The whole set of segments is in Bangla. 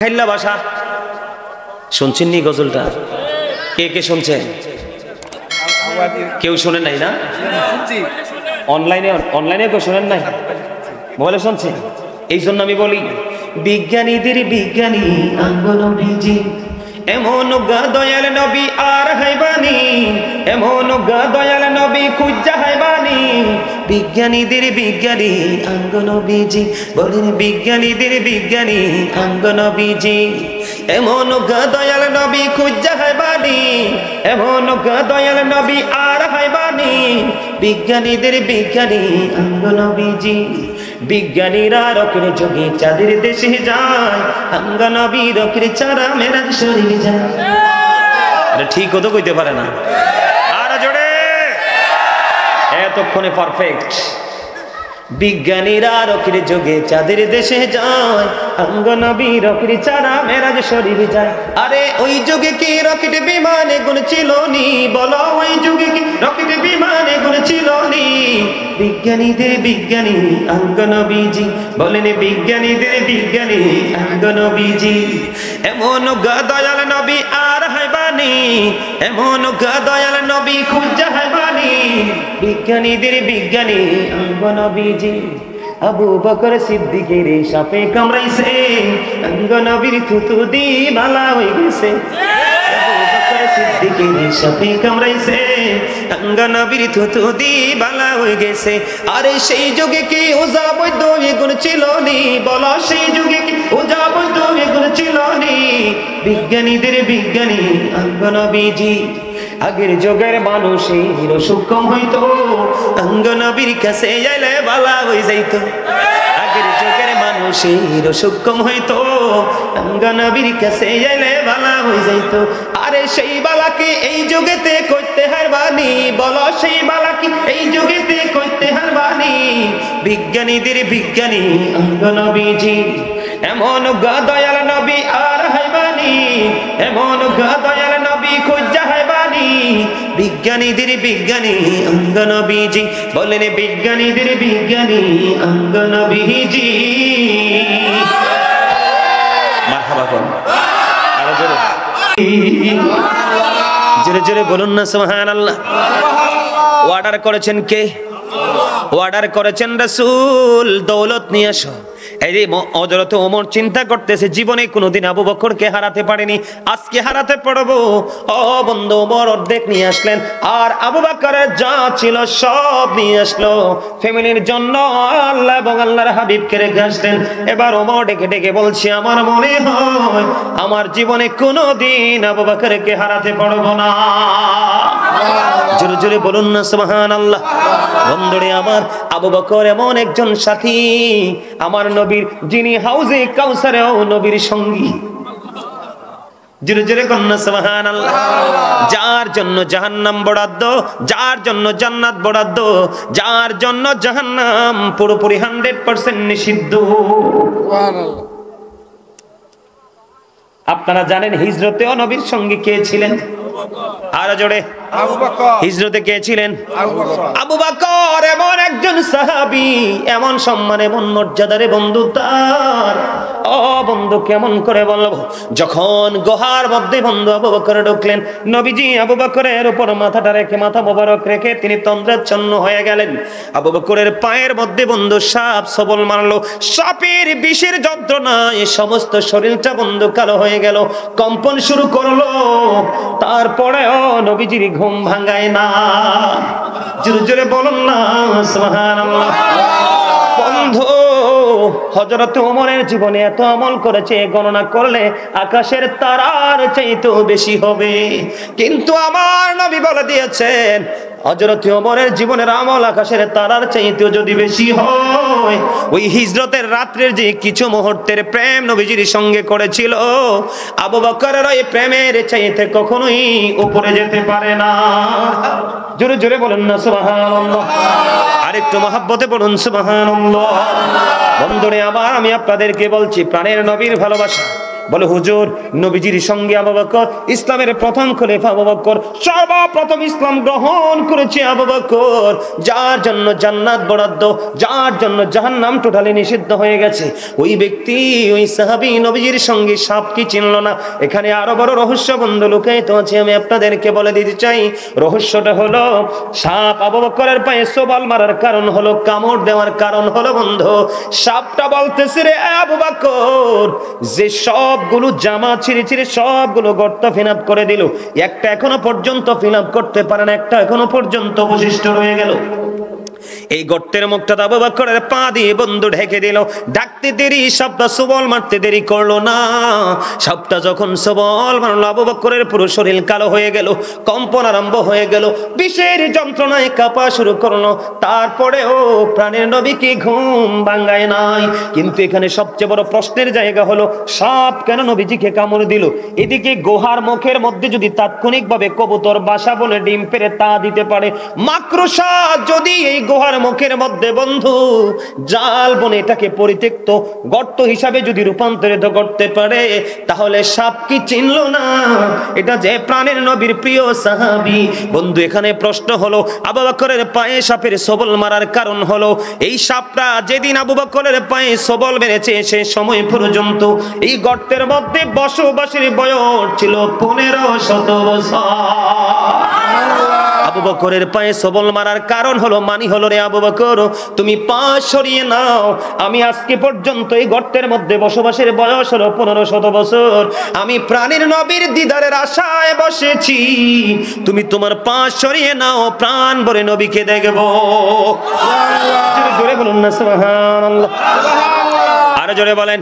খাইল্লা ভাষা শুনছেন নি? গজলটা কে কে শুনছেন? কেউ শোনেন নাই না? অনলাইনে কেউ শোনেন নাই? মোবাইলে শুনছেন? এই জন্য আমি বলি, বিজ্ঞানীদের বিজ্ঞানী আঙ্গনবীজি, এমন গা দয়াল নবী আর হাইবানি, এমন গা দয়াল নবী খুঁজা হাইবানি। বিজ্ঞানীদের বিজ্ঞানী আঙ্গনবীজি, বলেন বিজ্ঞানীদের বিজ্ঞানী আঙ্গনবীজি, এমন গা দয়াল নবী খুঁজা হাইবানি, এমন গা দয়াল নবী আর হাইবানি। বিজ্ঞানীদের বিজ্ঞানী আঙ্গনবীজি, বিজ্ঞানীরা রকের যোগে চাঁদের দেশে যায়, আঙ্গনবী রকের চারা মেরাজ শরীর যায়। ঠিক হতো কইতে পারে না, আর জোরে এতক্ষণে পারফেক্ট। বিজ্ঞানীরা রকের যোগে চাঁদের দেশে যায়, আঙ্গনবী রকের চারা মেরাজ শরীর যায়। আরে ওই যুগে কি রকেট বিমানে গুণ ছিল নি? বলো ওই যুগে কি রকেট বিমানে গুণ ছিল নি? বিজ্ঞানীদের বিজ্ঞানী আঙ্গনবীজি, বলেন বিজ্ঞানীদের বিজ্ঞানী আঙ্গনবীজি, এমন গা দয়াল নবী আর হাইবানি, এমন গা দয়াল নবী খুঁজা হাইবানি। বিজ্ঞানীদের বিজ্ঞানী আঙ্গনবীজি, আবু বকর সিদ্দিকের সাপে কামড়াইছে, আঙ্গনবীর থুতু দি বালা হয়ে গেছে। সিদ্দিকের সাপে কামড়াইছে, আঙ্গনবীর থুতু দি বালা হয়ে গেছে। আরে সেই যুগে কি ওজা বৈদ্য এগুণ ছিল নি? বলো সেই যুগে কি ওজা বৈদ্য এগুণ ছিল নি? বিজ্ঞানীদের বিজ্ঞানী আঙ্গনবীজি, আগের যুগের মানুষের অসুখ কম হইতো, আঙ্গনবীর কাছে যাইলে বালা হয়ে যাইতো। আগের যুগের মানুষের অসুখ কম হইতো, আঙ্গনবীর কাছে যাইলে বালা হয়ে যাইতো। আরে সেই বালাকে এই যুগেতে করতে হারবানি, বলো সেই বালাকে এই যুগেতে করতে হারবানি। বিজ্ঞানীদের বিজ্ঞানী আঙ্গনবীজি, এমন গা দয়াল নবী আর হাইবানি, এমন গা দয়াল নবী খুঁজা হাইবানি। বিজ্ঞানীদের বিজ্ঞানী আঙ্গনবীজি, বলেন বিজ্ঞানীদের বিজ্ঞানী আঙ্গনবীজি। মারহাবা করুন, আরো জোরে জোরে জোরে বলুন না সুবহানাল্লাহ। অর্ডার করেছেন কে? অর্ডার করেছেন রাসূল, দৌলত নিয়ে আসো। এই যে হযরত ওমর চিন্তা করতেছে, জীবনে কোনোদিন আবু বকরকে হারাতে পারেনি, আজকে হারাতে পারবো। ও বন্ধু, ওমর অর্ধেক নিয়ে আসলেন, আর আবু বকরের যা ছিল সব নিয়ে আসলো ফ্যামিলির জন্য। আল্লাহ এবং আল্লাহর হাবিবকে রেখে আসলেন। এবার ওমর ডেকে ডেকে বলছি, আমার মনে হয় আমার জীবনে কোনোদিন আবু বকরকে হারাতে পারবো না। জোরে জোরে বলুন না সুবহানাল্লাহ। বন্ধুরে আমার, আবু বকর এমন একজন সাথী আমার নবীর, যিনি হাউজে কাউসারেও নবীর সঙ্গী। জোরে জোরে কন্যা সুবহানাল্লাহ। যার জন্য জাহান্নাম বরাদ্দ, যার জন্য জান্নাত বরাদ্দ, যার জন্য জাহান্নাম পুরোপুরি 100% নিষিদ্ধ। সুবহানাল্লাহ। আপনারা জানেন হিজরতেও নবীর সঙ্গে কে ছিলেন? আর জোরে, আবু বকর। হিজরতে কে ছিলেন? আবু বকর এমন একজন সাহাবী, এমন সম্মান, এমন মর্যাদারে বন্ধু তার। ও বন্ধু, কেমন করে বলবো, যখন গুহার মধ্যে বন্ধু আবু বকর ঢুকলেন, নবীজি আবু বকরের উপর মাথাটা রেখে, মাথা মোবারক রেখে তিনি তন্দ্রাচ্ছন্ন হয়ে গেলেন। আবু বকরের পায়ের মধ্যে বন্ধু সাপ সবল মারলো, সাপের বিষের যন্ত্রণায় সমস্ত শরীরটা বন্ধু কালো হয়ে গেল, কম্পন শুরু করলো। তারপরেও নবীজির ঘুম ভাঙায় না। জোরে জোরে বলুন না সুবহানাল্লাহ। বন্ধু, হযরত ওমরের জীবনে এত আমল করেছে, গণনা করলে আকাশের তারার চাইতেও বেশি হবে। কিন্তু আমার নবী বলে দিয়েছেন, হযরত ওমরের জীবনের আমল আকাশের তারার চাইতেও যদি বেশি হয়, ওই হিজরতের রাত্রের যে কিছু মুহূর্তের প্রেম নবীজির সঙ্গে করেছিল, আবু বকরের ওই প্রেমের চাইতে কখনোই উপরে যেতে পারে না। জোরে জোরে বলেন না সুবহানাল্লাহ। আরেকটু মহব্বতে বলুন সুবহানাল্লাহ। বন্ধুরে আমার, আমি আপনাদেরকে বলছি, প্রাণের নবীর ভালোবাসা বলে হুজুর, নবীজির সঙ্গে আবু বকর, ইসলামের প্রথম খলিফা আবু বকর, সর্বপ্রথম ইসলাম গ্রহণ করেছে আবু বকর, যার জন্য জান্নাত বরাদ্দ, যার জন্য জাহান্নাম টোটালি নিষিদ্ধ হয়ে গেছে। ওই ব্যক্তি, ওই সাহাবী নবীজির সঙ্গে সাপ কি চিনল না? এখানে আরো বড় রহস্য বন্ধু লুকায়িত আছে, আমি আপনাদেরকে বলে দিতে চাই। রহস্যটা হলো, সাপ আবু বকরের পায়ে সবল মারার কারণ হলো, কামড় দেওয়ার কারণ হলো বন্ধু, সাপটা বলতেছে রে আবু বকর, যে সবগুলো জামা ছিঁড়ে ছিঁড়ে সবগুলো গর্ত ফিল আপ করে দিল, একটা এখনো পর্যন্ত ফিল আপ করতে পারে না, একটা এখনো পর্যন্ত অবশিষ্ট রয়ে গেল। এই গর্তের মুখটা আবু বকরের পা দিয়ে বন্ধু ঢেকে দিল। ডাকতে দেরি, সাপটা সবল মারতে দেরি করলো না। সাপটা যখন সবল মারলো, আবু বকরের পুরো শরীর কালো হয়ে গেল, কম্পন আরম্ভ হয়ে গেল, বিষের যন্ত্রণায় কাঁপা শুরু করলো। তারপরেও প্রাণের নবীকে ঘুম ভাঙায় নাই। কিন্তু এখানে সবচেয়ে বড় প্রশ্নের জায়গা হলো, সাপ কেন নবীজিকে কামড় দিল? এদিকে গুহার মুখের মধ্যে যদি তাৎক্ষণিকভাবে কবুতর বাসা বলে ডিম পেড়ে তা দিতে পারে, মাকড়সা যদি এই গুহার মুখের মধ্যে বন্ধু জাল বনে এটাকে পরিত্যক্ত গর্ত হিসাবে যদি রূপান্তরিত করতে পারে, তাহলে সাপ কি চিনল না এটা যে প্রাণের নবীর প্রিয় সাহাবী? বন্ধু, এখানে প্রশ্ন হলো, আবু বকরের পায়ে সাপের সবল মারার কারণ হলো, এই সাপটা যেদিন আবু বকরের পায়ে সবল মেরেছে, সে সময় পর্যন্ত এই গর্তের মধ্যে বসবাসের বয়স ছিল 1500 বছর। আবু বকরের পায়ে সবল মারার কারণ হলো, মানি হলো, রে আবু বকর, তুমি পা সরিয়ে নাও, আমি আজকে পর্যন্ত এই গর্তের মধ্যে বসবাসের বয়স হলো 1500 বছর, আমি প্রাণের নবীর দিদারের আশায় বসেছি, তুমি তোমার পা সরিয়ে নাও, প্রাণ ভরে নবীকে দেখব। জোরে বলুন না সুবহানাল্লাহ, আরো জোরে বলেন।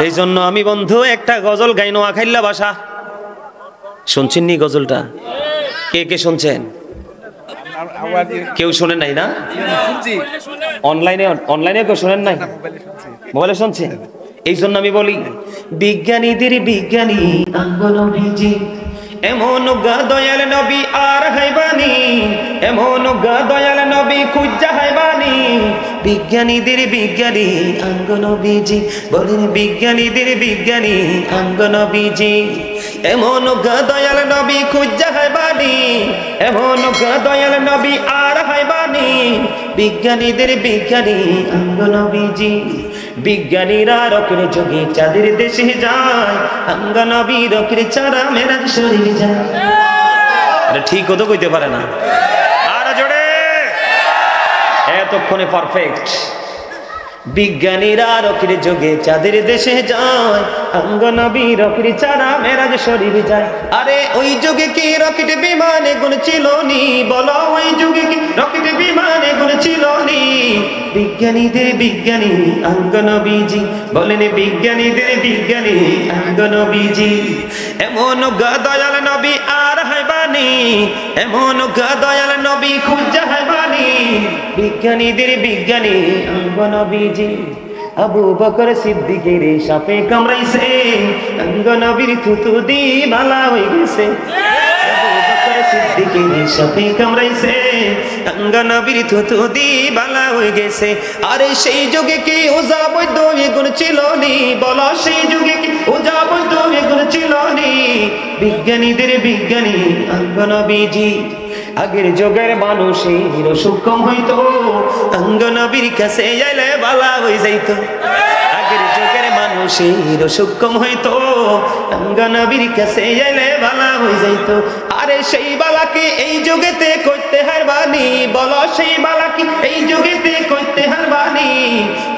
এই জন্য আমি বন্ধু একটা গজল গাই, নোয়াখাইল্লা ভাষা, শুনছেন নি গজলটা? কে কে শুনছেন? কেউ শোনেন নাই না? অনলাইনে কেউ শোনেন নাই? মোবাইলে শুনছেন? এই জন্য আমি বলি, বিজ্ঞানীদের বিজ্ঞানী নবীজি, এমন গা দয়াল নবী আর হাইবানি, এমন গা দয়াল নবী খুঁজা হাইবানি, বিজ্ঞানীদের বিজ্ঞানী আঙ্গ নবীজি, বলেন বিজ্ঞানীদের বিজ্ঞানী আঙ্গ নবীজি, এমন গা দয়াল নবী খুঁজা হাইবানি, এমন গা দয়াল নবী আর হাইবানি, বিজ্ঞানীদের বিজ্ঞানী আঙ্গ নবীজি। বিজ্ঞানীরা রকের যোগে চাঁদের দেশে যায়, আঙ্গ নবী রকের চারা মেরাজ শরীর যায়। আরে ঠিক হতো কইতে পারে না, আর জোরে, এতক্ষণে পারফেক্ট। বিজ্ঞানীরা রকের যোগে চাঁদের দেশে যায়, আঙ্গ নবী রকের চারা মেরাজ শরীর যায়। আরে ওই যুগে কি রকেট বিমানে গুণ ছিল নি? বলো, ওই যুগে কি রকেট বিমানে গুণ ছিল নি? বিজ্ঞানীদের বিজ্ঞানী আঙ্গ নবীজি, বলেন বিজ্ঞানীদের বিজ্ঞানী আঙ্গ নবীজি, এমন গা দয়াল নবী আর হাইবানি, এমন গা দয়াল নবী খুঁজা হাইবানি, বিজ্ঞানীদের বিজ্ঞানী আঙ্গ নবীজি। আবু বকর সিদ্দিকের সাপে কামড়াইছে, আঙ্গ নবীর থুতু দি বালা হয়ে গেছে। আবু বকর সিদ্দিকের সাপে কামড়াইছে, আঙ্গ নবীর থুতু দি বালা হয়ে গেছে। আরে সেই যুগে কি ওজা বৈদ্য এগুণ ছিল নি? বলো, সেই যুগে কি ওজা বৈদ্য এগুণ ছিল নি? বিজ্ঞানীদের বিজ্ঞানী আঙ্গ নবীজি। আগের যুগের মানুষের সূক্ষ্ম হইতো, আঙ্গ নবীর কাছে যাইলে বালা হয়ে যাইতো। আগের যুগের মানুষের সূক্ষ্ম হইতো, আঙ্গ নবীর কাছে যাইলে বালা হয়ে যাইতো। আরে সেই বালাকে এই যুগেতে করতে হারবানি, বলো সেই বালাকে এই যুগেতে করতে হারবানি,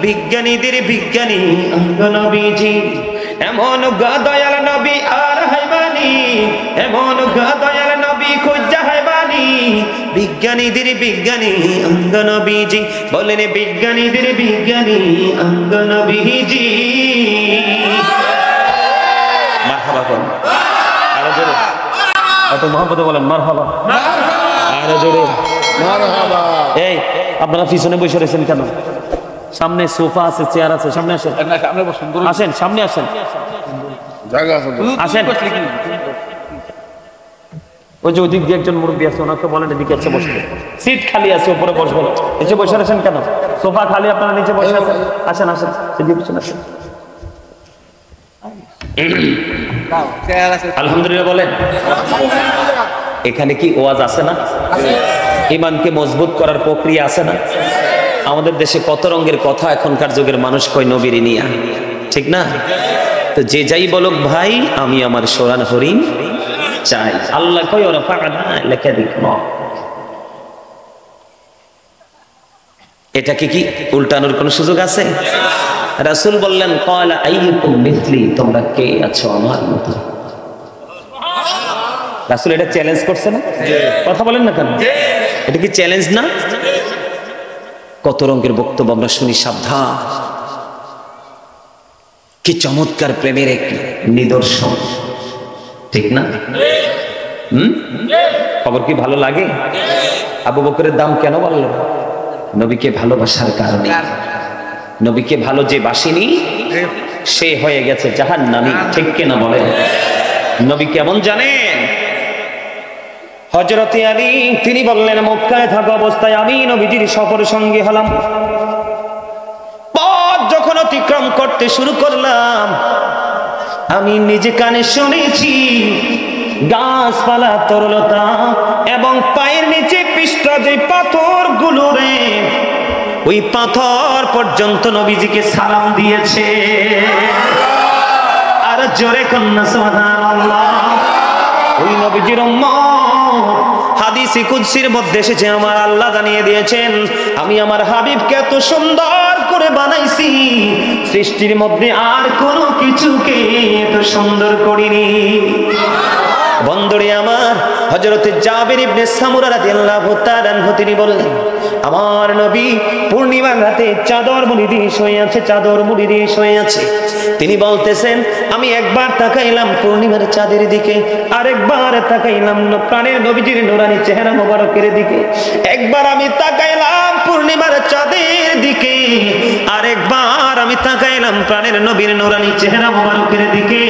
বিজ্ঞানীদের বিজ্ঞানী আঙ্গ নবীজি। এমন গা দয়াল নবী আর হাইবানি, এমন গা দয়াল নবী খুঁজা হাইবানি, বিজ্ঞানীদের বিজ্ঞানী অঙ্গ নবীজি, বলেন বিজ্ঞানীদের বিজ্ঞানী অঙ্গ নবীজি। মারহাবা বলেন, আরো জোরে, এত মহব্বতে বলেন মারহাবা, আরো জোরে মারহাবা। এই আপনারা পিছনে বসে রয়েছেন কেন? সামনে সোফা আছে, চেয়ার আছে, সামনে আসেন, আসেন সামনে আসেন, আসেন। ওই যে ওদিক দিয়ে একজন মুরব্বী আছে, ওনাকে বলেন এদিকে এসে বসতে, সিট খালি আছে উপরে বসবেন। নিচে বসে আছেন কেন? সোফা খালি, আপনারা নিচে বসে আছেন, আসেন আসেন, এদিকে পিছনে আসেন। আলহামদুলিল্লাহ বলেন। এখানে কি ওয়াজ আছে না? ঈমানকে মজবুত করার প্রক্রিয়া আছে না? আমাদের দেশে কত রঙের কথা এখনকার যুগের মানুষ কয় নবীর নিয়া, ঠিক না? তো যে যাই বলুক ভাই, আমি আমার সোনার হরিণ চাই। আল্লাহ কয় ওরা ফাঁকা লেখা দিক। এটাকে কি উল্টানোর কোন সুযোগ আছে? রাসূল বললেন ক্বালা আইয়ুকুম মিথলি, তোমরা কে আছো আমার মতো? রাসূল এটা চ্যালেঞ্জ করছে না? কথা বলেন না কেন? এটা কি চ্যালেঞ্জ না? কত রঙের বক্তব্য আমরা শুনি, সাবধান। কি চমৎকার প্রেমের এক নিদর্শন, ঠিক না? খবর কি ভালো লাগে? আবু বকরের দাম কেন বললো? নবীকে ভালোবাসার কারণে। নবীকে ভালো যে বাসিনি সে হয়ে গেছে জাহান্নামী, ঠিক কিনা বলেন? নবী কেমন জানেন? হযরতে আলী তিনি বললেন, মক্কায় থাকা অবস্থায় আমি নবীজির সফর সঙ্গী হলাম। পথ যখন অতিক্রম করতে শুরু করলাম, আমি নিজে কানে শুনেছি গাছপালা, তরলতা এবং পায়ের নিচে পিষ্ট যে পাথরগুলো রে, ওই পাথর পর্যন্ত নবীজিকে সালাম দিয়েছে। আর জোরে কন্যা সুবহানাল্লাহ। ওই নবীজির উম্মত, হাদিসে কুদসির মধ্যে এসেছে, আমার আল্লাহ জানিয়ে দিয়েছেন আমি আমার হাবিবকে এত সুন্দর করে বানাইছি, সৃষ্টির মধ্যে আর কোনো কিছুকে এত সুন্দর করিনি। বন্ধুরে আমার, হযরতে জাবির ইবনে সামুরা রাদিয়াল্লাহু তাআলা আনহু তিনি বললেন, আমার নবী পূর্ণিমার রাতে চাদর মুড়ি দিয়ে শুয়ে আছে, চাদর মুড়ি দিয়ে শুয়ে আছে। তিনি বলতেছেন, আমি একবার তাকাইলাম পূর্ণিমার চাঁদের দিকে, আরেকবার তাকাইলাম প্রাণের নবীজির নূরানি চেহারা মোবারকের দিকে। একবার আমি তাকাইলাম পূর্ণিমার চাঁদের দিকে, আরেকবার আমি তাকাইলাম প্রাণের নবীর নূরানি চেহারা মোবারকের দিকে।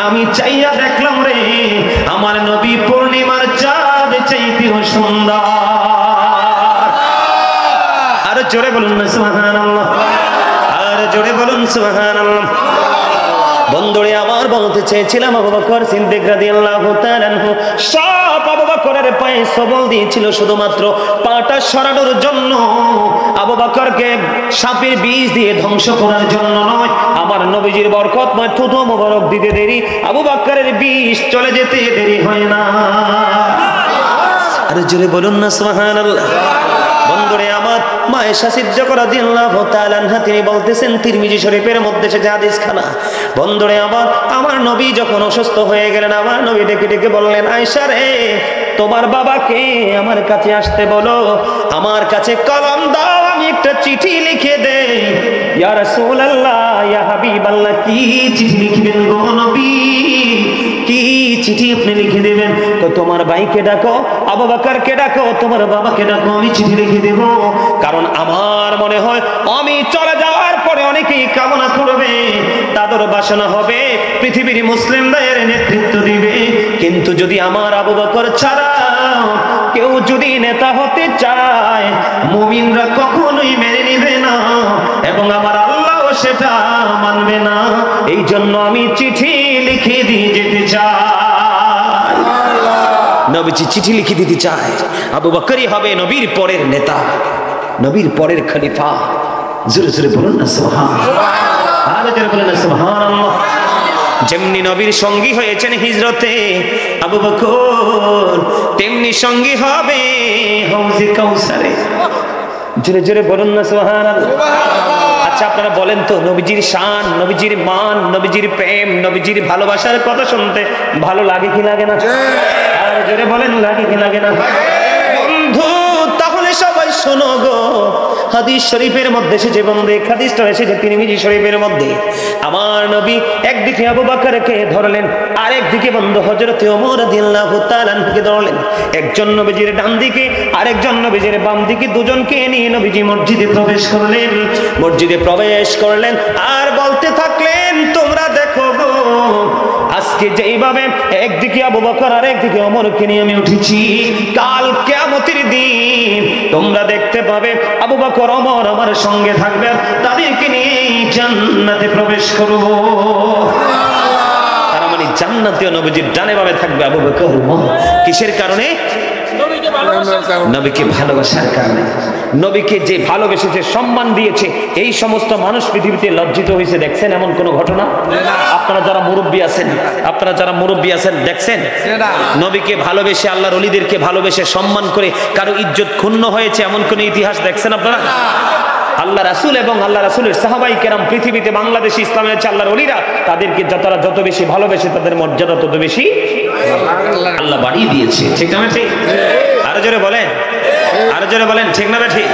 আমি চাইয়া দেখলাম রে, আমার নবী পূর্ণিমার চাঁদ চাইতেও সুন্দর। আর জোরে বলুন না সুবহানাল্লাহ, আর জোরে বলুন সুবহানাল্লাহ। বন্ধুরে আমার, বলতে চেয়েছিলাম আবু বকর সিদ্দিক রাদিয়াল্লাহু তাআলা আনহু সব আবু বকরের পায়ে সবল দিয়েছিল শুধুমাত্র পাটা সরানোর জন্য। আবু বকরকে সাপের বিষ দিয়ে ধ্বংস করার জন্য নয়। আমার নবীজির বরকতময় থুতু মোবারক দিতে দেরি, আবু বকরের বিষ চলে যেতে দেরি হয় না। আর জোরে বলুন না সুবহানাল্লাহ। বন্ধুরে আমার, মা আয়েশা সিদ্দিকা রাদিয়াল্লাহু তাআলা আনহা তিনি বলতেছেন, তিরমিজি শরীফের মধ্যে সে হাদিস খানা। বন্ধুরে আমার নবী যখন অসুস্থ হয়ে গেলেন, আমার নবী ডেকে ডেকে বললেন, আয়েশা রে, তোমার বাবাকে আমার কাছে আসতে বলো, আমার কাছে কলম দাও, আমি একটা চিঠি লিখে দেই। ইয়া রাসূলুল্লাহ, ইয়া হাবিবাল্লাহ, কি চিঠি লিখবেন গো নবী? কি চিঠি আপনি লিখে দেবেন? তো তোমার ভাইকে ডাকো, আবু বকরকে ডাকো, তোমার বাবাকে ডাকো, আমি চিঠি লিখে দেব। কারণ আমার মনে হয় আমি চলে যাওয়ার পরে অনেকেই কামনা করবে, তাদের বাসনা হবে পৃথিবীর মুসলিমদের নেতৃত্ব দিবে। কিন্তু যদি আমার আবু বকর ছাড়া কেউ যদি নেতা হতে চায়, মুমিনরা কখনোই মেনে নেবে না এবং আমার আল্লাহ সেটা মানবে না। এই জন্য আমি চিঠি লিখে দিয়ে যেতে চাই। নবীজি চিঠি লিখে দিতে চায়, আবু বকরই হবে নবীর পরের নেতা, নবীর পরের খলিফা। জোরে জোরে বলুন না সুবহানাল্লাহ, আর জোরে বলুন না সুবহানাল্লাহ। যেমনি নবীর সঙ্গী হয়েছেন হিজরতে আবু বকর, তেমনি সঙ্গী হবে হাউজে কাউসারে। জোরে জোরে বলুন না সুবহানাল্লাহ। আচ্ছা আপনারা বলেন তো, নবীজির শান, নবীজির মান, নবীজির প্রেম, নবীজির ভালোবাসার কথা শুনতে ভালো লাগে কি লাগে না? আর জোরে বলেন, লাগে কি লাগে না? বন্ধু, তাহলে সবাই শোনো গো, হাদিস শরীফের মধ্যে এসেছে, বন্ধু এক হাদিসটা এসেছে তিরমিজি শরীফের মধ্যে। আমার নবী একদিকে আবু বকরকে ধরলেন, আরেকদিকে বন্ধু হযরতে ওমর রাদিয়াল্লাহু তাআলা আনহুকে ধরলেন। একজন নবীজির ডান দিকে, আরেকজন নবীজির বাম দিকে, দুজনকে নিয়ে নবীজি মসজিদে প্রবেশ করলেন। মসজিদে প্রবেশ করলেন আর বলতে থাকলেন, তোমরা দেখো গো, আজকে যেইভাবে একদিকে আবু বকর আর একদিকে ওমরকে নিয়ে আমি উঠেছি, কাল কিয়ামতের দিন তোমরা দেখতে পাবে আবু বকর ওমর আমার সঙ্গে থাকবে, তাদেরকে নিয়ে জান্নাতে প্রবেশ করব। জান্নাতীয় নবীজির ডানে বামে থাকবে আবু বকর ওমর। কিসের কারণে? নবীকে ভালোবাসার কারণে। নবীকে যে ভালোবেসেছে, সম্মান দিয়েছে, এই সমস্ত মানুষ পৃথিবীতে লজ্জিত হয়েছে। দেখছেন এমন কোন ঘটনা? আপনারা যারা মুরব্বী আছেন দেখছেন নবীকে ভালোবেসে, আল্লাহর ওলিদেরকে ভালোবেসে সম্মান করে কারো ইজ্জত ক্ষুণ্ণ হয়েছে এমন কোন ইতিহাস দেখছেন আপনারা? আল্লাহ রাসূল এবং আল্লাহ রাসূলের সাহাবাই কেরাম পৃথিবীতে, বাংলাদেশে ইসলামের হচ্ছে আল্লাহর ওলিরা, তাদেরকে তারা যত বেশি ভালোবেসে তাদের মর্যাদা তত বেশি আল্লাহ বাড়িয়ে দিয়েছে। ঠিক না ঠিক? আরো জোরে বলেন ঠিক না ঠিক?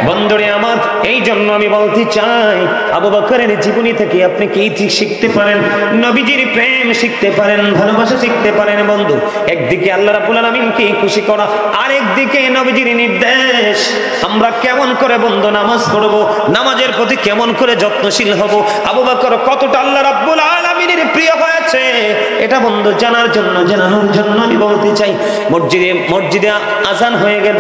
বন্ধুরে আমার, এই জন্য আমি বলতে চাই, আবু বকরের জীবনী থেকে আপনি কি শিখতে পারেন? নবীজির প্রেম শিখতে পারেন, ভালোবাসা শিখতে পারেন। বন্ধু, একদিকে আল্লাহ রাব্বুল আলামিনকে খুশি করা, আরেকদিকে নবীজির নির্দেশ। আমরা কেমন করে বন্ধু নামাজ পড়ব, নামাজের প্রতি কেমন করে যত্নশীল হব, আবু বকর কতটা আল্লাহ রাব্বুল আলামিনের প্রিয় হয়েছে, এটা বন্ধু জানানোর জন্য আমি বলতে চাই। মসজিদে আযান হয়ে গেল,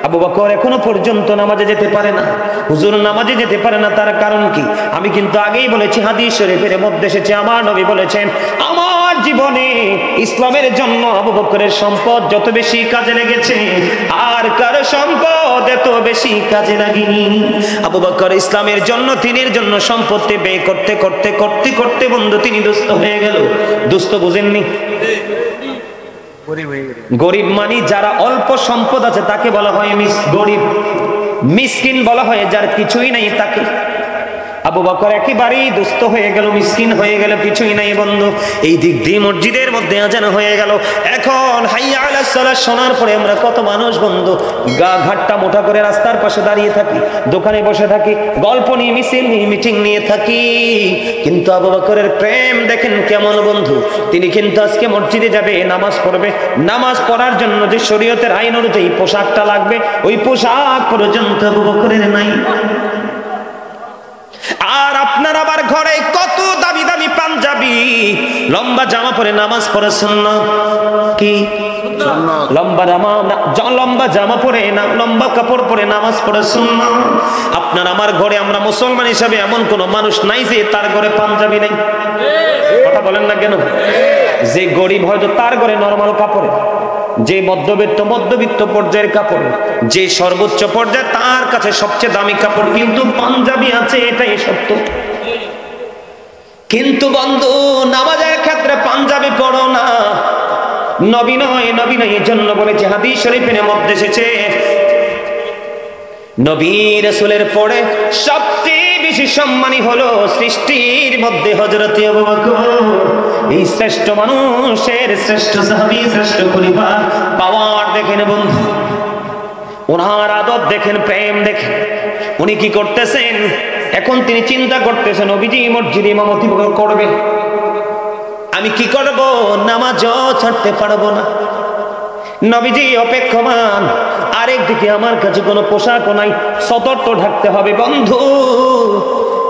আবু বকর এখনো পর্যন্ত নামাজে যেতে পারে না। হুজুর নামাজে যেতে পারে না, তার কারণ কি? আমি কিন্তু আগেই বলেছি, হাদিস শরীফের মধ্যে এসেছে, আমার নবী বলেছেন, আমার জীবনে ইসলামের জন্য আবু বকরের সম্পদ যত বেশি কাজে লেগেছে, আর কারো সম্পদ এত বেশি কাজে লাগেনি। আবু বকর ইসলামের জন্য, দিনের জন্য সম্পত্তি ব্যয় করতে করতে করতে করতে বন্ধু তিনি দুস্থ হয়ে গেল। দুস্থ বুঝেননি? গরিব মানে যারা অল্প সম্পদ আছে তাকে বলা হয় গরিব। মিসকিন বলা হয় যার কিছুই নাই তাকে। আবু বকর একেবারেই দুস্থ হয়ে গেল, মিসকিন হয়ে গেল, কিছুই নাই বন্ধু। এই দিক দিয়ে মসজিদের মধ্যে আজান হয়ে গেল। এখন হাইয়া আলাস সালাত শোনার পরে আমরা কত মানুষ বন্ধু ঘাটটা মোটা করে রাস্তার পাশে দাঁড়িয়ে থাকি, দোকানে বসে থাকি, গল্প নিয়ে, মিছিল নিয়ে, মিটিং নিয়ে থাকি। কিন্তু আবু বকরের প্রেম দেখেন কেমন বন্ধু। তিনি কিন্তু আজকে মসজিদে যাবে, নামাজ পড়বে, নামাজ পড়ার জন্য যে শরীয়তের আইন অনুযায়ী পোশাকটা লাগবে, ওই পোশাক পর্যন্ত আবু বকরের নাই। আর আপনার আবার ঘরে কত দামি দামি পাঞ্জাবি, লম্বা জামা পরে নামাজ পড়া সুন্নাত। কি লম্বা জামা পরে না, লম্বা কাপড় পরে নামাজ পড়া সুন্নাত। আপনার আমার ঘরে, আমরা মুসলমান হিসাবে এমন কোন মানুষ নাই যে তার ঘরে পাঞ্জাবি নেই। কথা বলেন না কেন? যে গরিব হয়তো তার ঘরে নরমাল কাপড়ে, যে মধ্যবিত্ত পর্যায়ের কাপড়, যে সর্বোচ্চ পর্যায়ে তার কাছে সবচেয়ে দামি কাপড় কিন্তু পাঞ্জাবি আছে, এটাই সত্য। কিন্তু বন্ধু, নামাজের ক্ষেত্রে পাঞ্জাবি পড়ো না। নবী নয় এই জন্য বলেছে, হাদিস শরীফের মধ্যে এসেছে, নবী রাসূলের পরে সবচেয়ে বেশি সম্মানী হলো সৃষ্টির মধ্যে হযরত আবু বকর। এই শ্রেষ্ঠ মানুষের, শ্রেষ্ঠ সাহাবী, শ্রেষ্ঠ পরিবার পাওয়ার দেখেন বন্ধু, ওনার আদব দেখেন, প্রেম দেখেন। উনি কি করতেছেন? এখন তিনি চিন্তা করতেছেন, নবীজি মসজিদে ইমামতি করবে, আমি কি করব? নামাজও ছাড়তে পারবো না। নবীজি অপেক্ষমান, আরেকদিকে আমার কাছে কোনো পোশাকও নাই, সতর্ক ঢাকতে হবে। বন্ধু,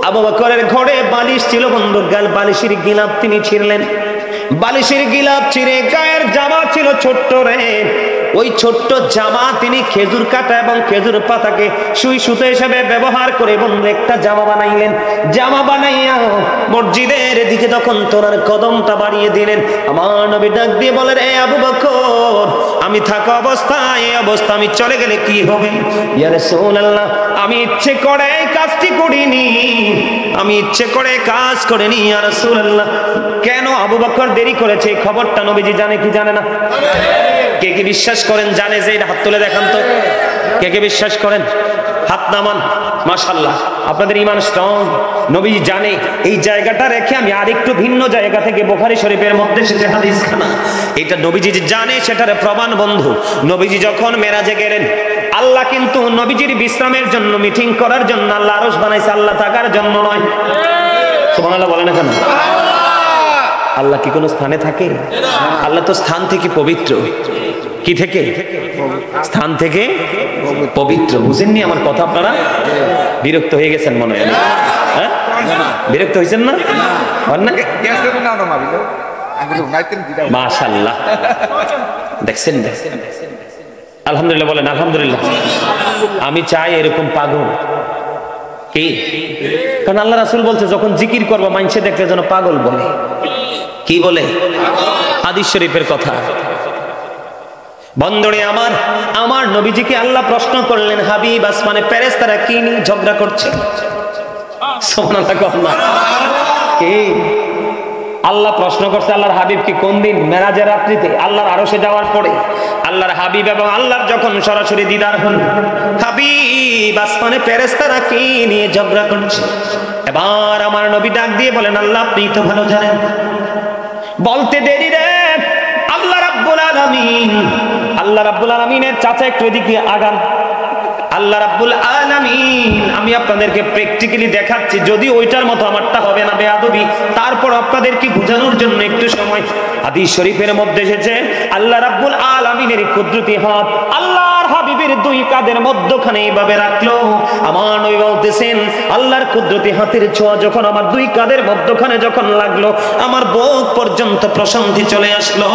আবু বকরের ঘরে বালিশ ছিল বন্ধু, বালিশের গিলাপ তিনি ছিঁড়লেন। বালিশের গিলাপ ছিঁড়ে গায়ের জামা ছিল ছোট্ট রে, ওই ছোট্ট জামা তিনি খেজুর কাটা এবং খেজুর পাতাকে সুই সুতো হিসেবে ব্যবহার করে বন্ধু একটা জামা বানাইলেন। জামা বানাইয়া মসজিদের দিকে তখন তোনার কদমটা বাড়িয়ে দিলেন। আমার নবী ডাক দিয়ে বলেন, এ আবু বকর, আমি থাকা অবস্থায়, এই অবস্থা আমি চলে গেলে কি হবে? ইয়া রাসূলুল্লাহ, আমি ইচ্ছে করে এই কাজটি করিনি, আমি ইচ্ছে করে কাজ করিনি ইয়া রাসূলুল্লাহ। কেন আবু বকর দেরি করেছে এই খবরটা নবীজি জানে কি জানে না? কে কে বিশ্বাস করেন জানে? যে হাত তুলে দেখান তো, কে কে বিশ্বাস করেন? হাত নামান। মাশাআল্লাহ, আপনাদের ঈমান স্ট্রং। নবী জানে। এই জায়গাটা রেখে আমি আরেকটু ভিন্ন জায়গা থেকে বুখারী শরীফের মধ্যে সেটা হাদিসখানা, এটা নবীজি জানে, সেটার প্রমাণ বন্ধু। নবীজি যখন মেরাজে গেলেন, আল্লাহ কিন্তু নবীজির বিশ্রামের জন্য, মিটিং করার জন্য আল্লাহ আরশ বানাইছে, আল্লাহ থাকার জন্য নয়। সুবহানাল্লাহ বলেন না কেন? আল্লাহ কি কোনো স্থানে থাকে? আল্লাহ তো স্থান থেকে পবিত্র। কি থেকে? স্থান থেকে পবিত্র। বুঝেননি আমার কথা আপনারা? বিরক্ত হয়ে গেছেন মনে হয়? হ্যাঁ, বিরক্ত হয়েছেন না? মাশাআল্লাহ, দেখছেন? আলহামদুলিল্লাহ বলেন আলহামদুলিল্লাহ। আমি চাই এরকম পাগল। কি? কারণ আল্লাহ রাসূল বলছে, যখন জিকির করবা মানুষে দেখলে যেন পাগল বলে। কি বলে? হাদিস শরীফের কথা। বন্ধুরে আমার, আমার নবীজিকে আল্লাহ প্রশ্ন করলেন, হাবিব আসমানে ফেরেশতারা কি নিয়ে ঝগড়া করছে? সুবহানাল্লাহ কন্যা কি আল্লাহ প্রশ্ন করছে আল্লাহর হাবিবকে কোন দিন? মেরাজের রাত্রিতে, আল্লাহর আরশে যাওয়ার পরে। আল্লাহর হাবিব এবং আল্লাহর যখন সরাসরি দিদার হল, হাবিব আসমানে ফেরেশতারা কি নিয়ে ঝগড়া করছে? এবার আমার নবী ডাক দিয়ে বলেন, আল্লাহ আপনি তো ভালো জানেন। বলতে দেরি রে, আল্লাহ রাব্বুল আলামিন, আল্লাহ রাব্বুল আলামিনের চাচা একটু এদিকে আগান। আল্লাহ রাব্বুল আলামিন, আমি আপনাদেরকে প্র্যাকটিক্যালি দেখাচ্ছি, যদি ওইটার মতো আমারটা হবে না বেয়াদবি, তারপর আপনাদেরকে বোঝানোর জন্য একটু সময়। হাদিস শরীফের মধ্যে এসেছে আল্লাহ রাব্বুল আলামিনের কুদরতি হাত আল্লাহর হাবিবের দুই কাঁধের মধ্যখানে এইভাবে রাখলো। আমার নবী বলতেছেন, আল্লাহর কুদরতি হাতের ছোঁয়া যখন আমার দুই কাঁধের মধ্যখানে যখন লাগলো, আমার বুক পর্যন্ত প্রশান্তি চলে আসলো।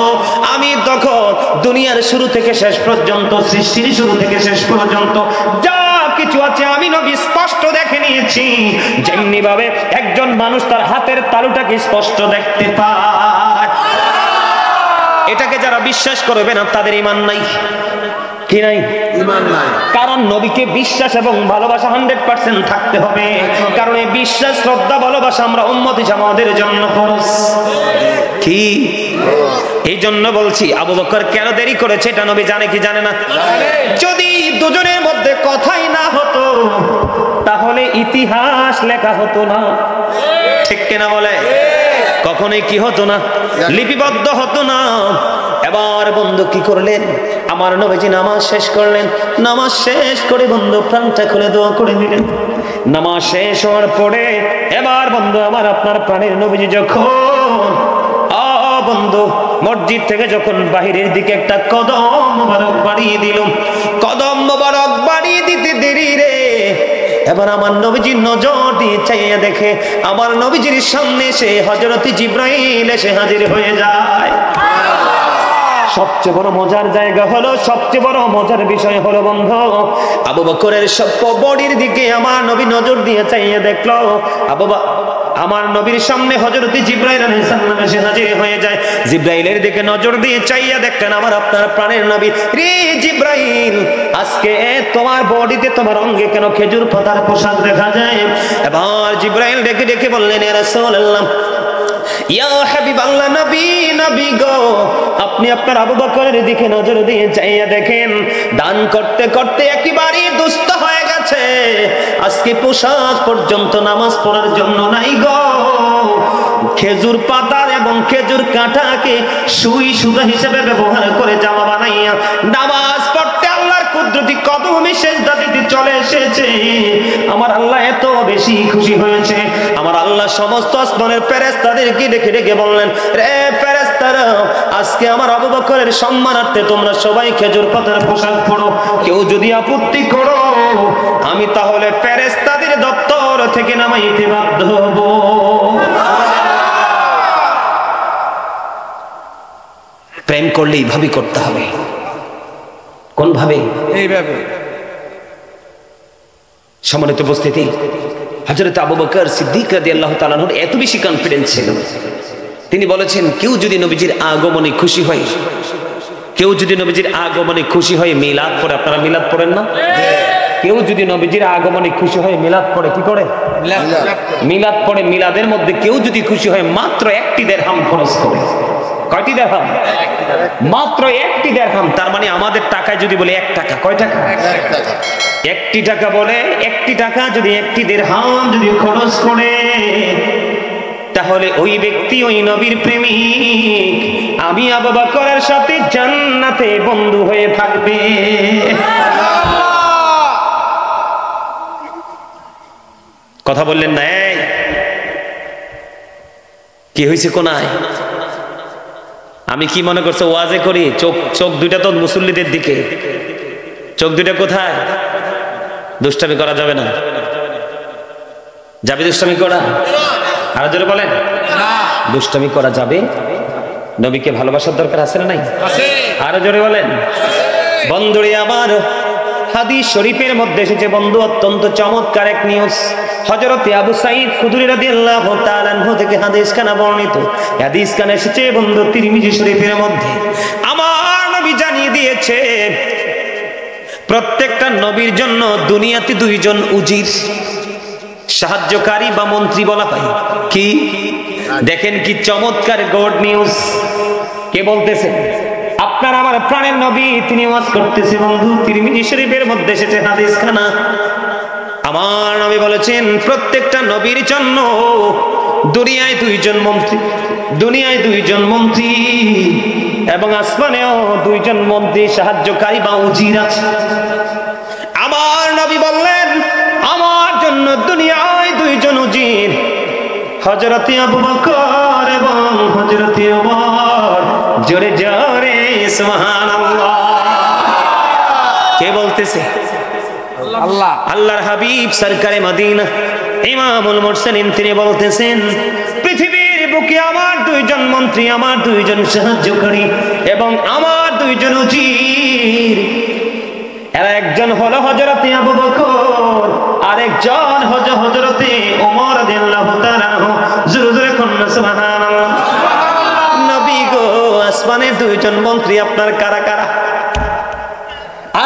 আমি তখন দুনিয়ার শুরু থেকে শেষ পর্যন্ত, সৃষ্টির শুরু থেকে শেষ পর্যন্ত যা কিছু আছে আমি নবী স্পষ্ট দেখে নিয়েছি। যেমনি ভাবে একজন মানুষ তার হাতের তালুটাকে স্পষ্ট দেখতে পায়, এটাকে যারা বিশ্বাস করবে না তাদের ঈমান নাই। কি নাই? ঈমান নাই। কারণ নবীকে বিশ্বাস এবং ভালোবাসা 100% থাকতে হবে। কারণ এই বিশ্বাস, শ্রদ্ধা, ভালোবাসা আমরা উম্মত হিসেবে আমাদের জন্য ফরজ। কি এই জন্য বলছি, আবু বকর কেন দেরি করেছে এটা নবী জানে কি জানে না? যদি দুজনের মধ্যে কথাই না হতো তাহলে ইতিহাস লেখা হতো না, ঠিক কিনা বলে? কখনোই কি হতো না? লিপিবদ্ধ হতো না। এবার বন্ধু কি করলেন? আমার নবীজি নামাজ শেষ করলেন। নামাজ শেষ করে বন্ধু প্রাণটা খুলে দোয়া করে দিলেন। নামাজ শেষ হওয়ার পরে এবার বন্ধু আমার আপনার প্রাণের নবীজি যখন বন্ধু মসজিদ থেকে যখন বাহিরের দিকে একটা কদম মোবারক বাড়িয়ে দিল, কদম মোবারক বাড়িয়ে দিতে দেরি রে, এবার আমার নবীজির নজর দিয়ে চাইয়া দেখে আমার নবীজির সামনে এসে হযরত জিবরাইল এসে হাজির হয়ে যায়। সবচেয়ে বড় মজার জায়গা হলো, সবচেয়ে বড় মজার বিষয় হলো বন্ধু, আবু বকরের সব বডির দিকে আমার নবী নজর দিয়ে চাইয়া দেখলো, আমার নবীর সামনে হযরত জিবরাইল আলাইহিস সালাম এসে হাজির হয়ে যায়। জিবরাইলের দিকে নজর দিয়ে চাইয়া দেখলেন আমার আপনার প্রাণের নবী, রে জিবরাইল, আজকে তোমার বডিতে, তোমার অঙ্গে কেন খেজুর পাতার পোশাক দেখা যায়? এবার জিবরাইল ডেকে ডেকে বললেন, ইয়া রাসূলুল্লাহ, ইয়া হাবিবাল্লাহ, নবী, নবী গো, আপনি আপনার আবু বকরের দিকে নজর দিয়ে চাইয়া দেখেন, দান করতে করতে একেবারে দুস্থ হয়ে গেছে, আজকে পোশাক পর্যন্ত নামাজ পড়ার জন্য নাই গো। খেজুর পাতার এবং খেজুর কাঁটাকে সুই সুতা হিসেবে ব্যবহার করে জামা বানাইয়া নামাজ পড়তে আল্লাহর কুদরতি কদমে সেজদা দিতে চলে এসেছে। আমার আল্লাহ এত বেশি খুশি হয়েছে, আমার আল্লাহ সমস্ত আসমানের ফেরেশতাদেরকে ডেকে ডেকে বললেন, রে ফেরেশতারা, আজকে আমার আবু বকরের সম্মানার্থে তোমরা সবাই খেজুর পাতার পোশাক পরো। কেউ যদি আপত্তি করো আমি তাহলে ফেরেশতাদের দপ্তর থেকে নামাইতে বাধ্য হব। প্রেম করলে এইভাবে করতে হবে। কোন ভাবে? এইভাবে। সম্মানিত উপস্থিতি, হযরত আবু বকর সিদ্দিক রাদিয়াল্লাহু তাআলা আনহু এত বেশি কনফিডেন্স ছিল, তিনি বলেছেন, কেউ যদি নবীজির আগমনে খুশি হয়, কেউ যদি নবীজির আগমনে খুশি হয় মিলাদ পড়ে। আপনারা মিলাদ পড়েন না? কেউ যদি নবীজির আগমনে খুশি হয় মিলাদ পড়ে। কি করে? মিলাদ পড়ে। মিলাদের মধ্যে কেউ যদি খুশি হয় মাত্র 1টি দিরহাম খরচ করে। কয়টি দিরহাম? মাত্র 1টি দিরহাম। তার মানে আমাদের টাকায় যদি বলে 1 টাকা, কয় টাকা? 1টি টাকা বলে, 1টি টাকা যদি 1টি দিরহাম যদি খরচ করে, তাহলে ওই ব্যক্তি ওই নবীর প্রেমিক, আমি আবু বকরের সাথে জান্নাতে বন্ধু হয়ে থাকবে। কথা বললেন না? কি হয়েছে কোনায়? আমি কি মনে করছো ওয়াজে করি? চোখ দুইটা তো মুসল্লিদের দিকে। চোখ দুইটা কোথায়? দুষ্টামি করা যাবে না। যাবে দুষ্টামি করা? আরো জোরে বলেন। দুষ্টামি করা যাবে? নবীকে ভালোবাসার দরকার আছে না নাই? আরো জোরে বলেন। বন্ধুরে আমার, হাদিস শরীফের মধ্যে এসেছে বন্ধু অত্যন্ত চমৎকার এক নিউজ। হযরত আবু সাঈদ খুদরী রাদিয়াল্লাহু তাআলা আনহু থেকে হাদিস খানা বর্ণিত। হাদিস খানা এসেছে বন্ধু তিরমিজি শরীফের মধ্যে। আমার নবী জানিয়ে দিয়েছে প্রত্যেকটা নবীর জন্য দুনিয়াতে দুইজন উজির, সাহায্যকারী বা মন্ত্রী বলা হয়। কি দেখেন কি চমৎকার গড নিউজ। কে বলতেছে? আপনার আমার প্রাণের নবী, তিনি ওয়াজ করতেছে বন্ধু তিরমিজি শরীফের মধ্যে এসেছে হাদিস খানা। আমার নবী বলেছেন প্রত্যেকটা নবীর জন্য দুনিয়ায় দুইজন মন্ত্রী, দুনিয়ায় দুইজন মন্ত্রী এবং আসমানেও দুইজন মন্ত্রী সাহায্যকারী বা উজির আছে। আমার নবী বললেন আমার জন্য দুনিয়ায় দুইজন উজির, হযরত আবু বকর এবং হযরত ওমর। জোরে জোরে সুবহানাল্লাহ। কে বলতেছে? আল্লাহ। আল্লাহর হাবিব সরকারে মদিনা ইমামুল মুরসালিন তিনি বলতেছেন পৃথিবীর বুকে আমার দুইজন মন্ত্রী, আমার দুইজন সাহায্যকারী এবং আমার দুইজন উজির। এরা একজন হলো হযরত আবু বকর, আরেকজন হযরত ওমর রাদিয়াল্লাহু তাআলা আনহু। জোরে জোরে কন্যা সুবহানাল্লাহ। নবী গো আসমানে দুইজন মন্ত্রী আপনার কারা কারা?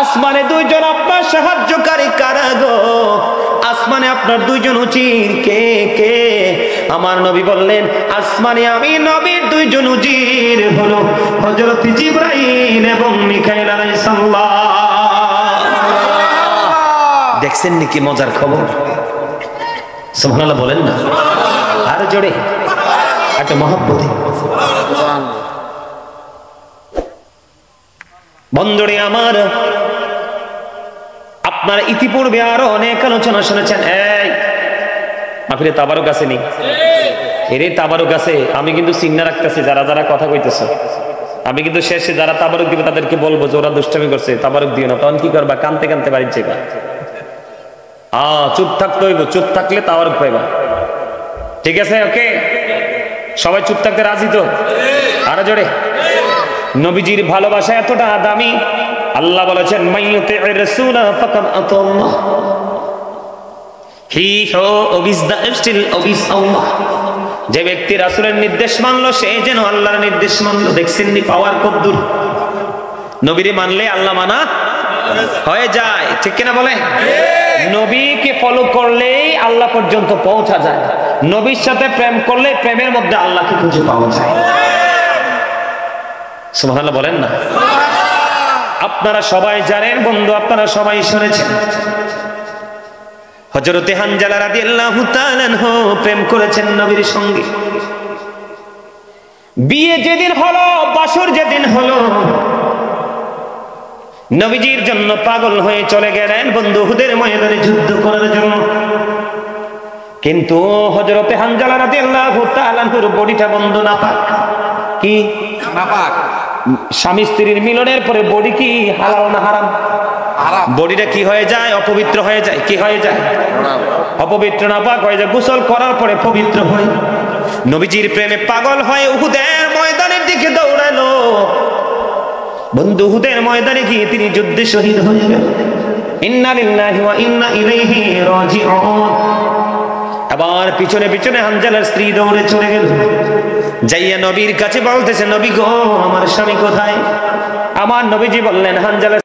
আসমানে দুইজন আপনার সাহায্যকারী কারা গো? আসমানে আপনার দুইজন উজির কে কে? আমার নবী বললেন আসমানে আমি নবীর দুইজন উজির হলো হযরত জিবরাইল এবং মিকাইল আলাইহিস সালাম। দেখছেন নাকি মজার খবর? সুবহানাল্লাহ বলেন না আর জোরে একটা মহব্বতে। বন্ধুরে আমার, আপনারা ইতিপূর্বে আরো অনেক আলোচনা শুনেছেন। এই মাহফিলে তাবারুক আছে নি? এরে তাবারুক আছে। আমি কিন্তু চিন্তা রাখতেছি যারা যারা কথা কইতেছে, আমি কিন্তু শেষে যারা তাবারুক দিবে তাদেরকে বলবো যে ওরা দুষ্টামি করছে, তাবারুক দিও না। তখন কি করবা? কানতে কানতে বাড়ির যাবা। চুপ থাকতে হইব, চুপ থাকলে তাবারুক পাইবা। ঠিক আছে? ওকে, সবাই চুপ থাকতে রাজি তো? আরো জোরে। নবীজির ভালোবাসা এতটা দামি, আল্লাহ বলেছেন মাইয়ুতির রাসূলা ফাকাদ আতাল্লাহ। হি হো ওবিস দা স্টিল ওবিস আল্লাহ। যে ব্যক্তি রাসূলের নির্দেশ মানলো সে যেন আল্লাহর নির্দেশ মানলো। দেখছেন নি পাওয়ার কদ্দুর? নবীরে মানলে আল্লাহ মানা হয়ে যায়। ঠিক কিনা বলে? নবীকে ফলো করলেই আল্লাহ পর্যন্ত পৌঁছা যায়। নবীর সাথে প্রেম করলে প্রেমের মধ্যে আল্লাহকে খুঁজে পাওয়া যায়। সুবহানাল্লাহ বলেন না? আপনারা সবাই জানেন বন্ধু, আপনারা সবাই শুনেছেন হযরত হানজালা রাদিয়াল্লাহু তাআলা আনহু প্রেম করেছেন নবীর সঙ্গে। বিয়ে যেদিন হলো, বাসর যেদিন হলো, নবীজির জন্য পাগল হয়ে চলে গেলেন বন্ধু উহুদের ময়দানে যুদ্ধ করার জন্য। কিন্তু হযরত হানজালা রাদিয়াল্লাহু তাআলা আনহুর বডিটা বন্ধু নাপাক। কি নাপাক? স্বামী স্ত্রীর মিলনের পরে বডি কি হালাল না হারাম? বডিটা কি হয়ে যায়? অপবিত্র হয়ে যায়। কি হয়ে যায়? অপবিত্র, নাপাক হয়ে যায়। গোসল করার পরে পবিত্র হয়। নবীজির প্রেমে পাগল হয়ে উহুদের ময়দানের দিকে দৌড়ালো। বন্ধু উহুদের ময়দানে গিয়ে তিনি যুদ্ধে শহীদ হয়ে গেলেন। ইন্না লিল্লাহি ওয়া ইন্না ইলাইহি রাজিউন। আবার পিছনে পিছনে হানজালার স্ত্রী দৌড়ে চলে গেল। যাইয়া নবীর কাছে বলতেছে নবী গো আমার স্বামী কোথায়? আমার নবীজি বললেন হানজালার